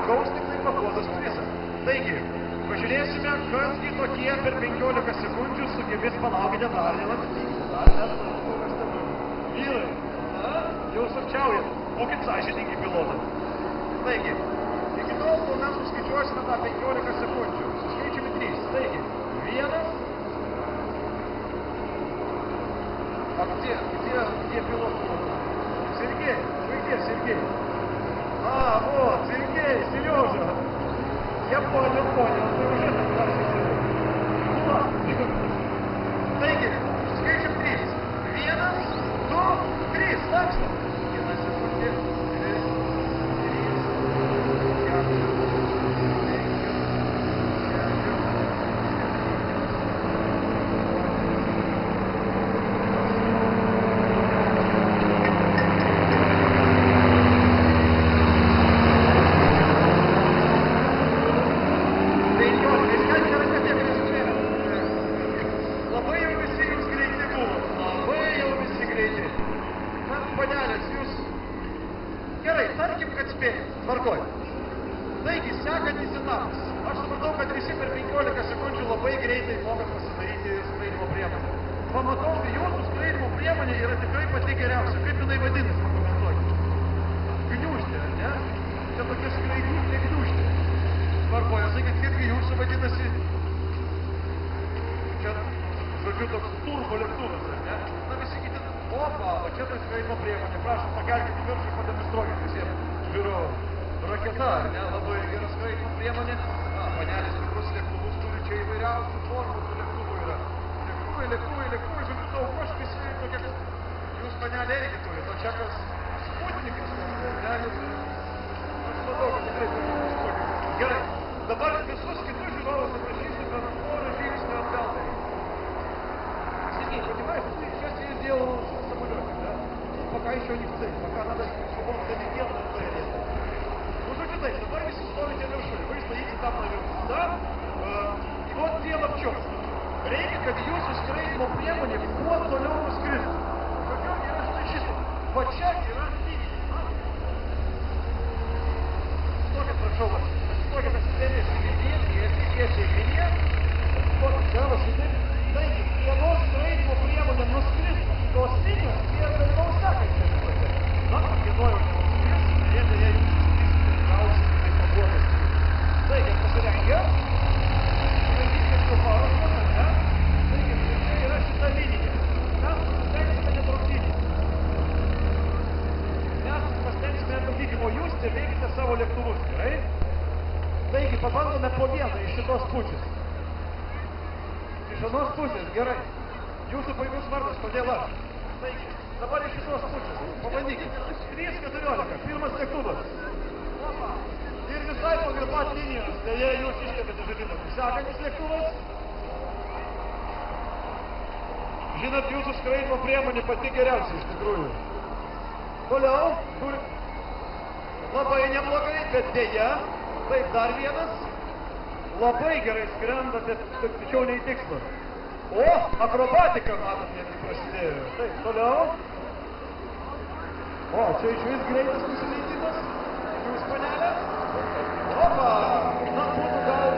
gaus tik tai pakuotas prizą. Taigi, pažiūrėsime, kasgi tokie per 15 sekundžių sugebės palaukite dar nematyti. Dar mes kol kas ten. Vyrai, jau sukčiaujat, būkit sąžiningi pilotai. Taigi, iki tol, kol mes suskaičiuosime tą 15 sekundžių, suskaičiami 3. Taigi, 1. А где пилот? Сергей, вы где, Сергей? А, вот, Сергей, Сережа. Я понял, ты уже там дальше. Ну ладно. Таки, скажем 3. 1, 2, 3, так что? И на секунде. 那不知道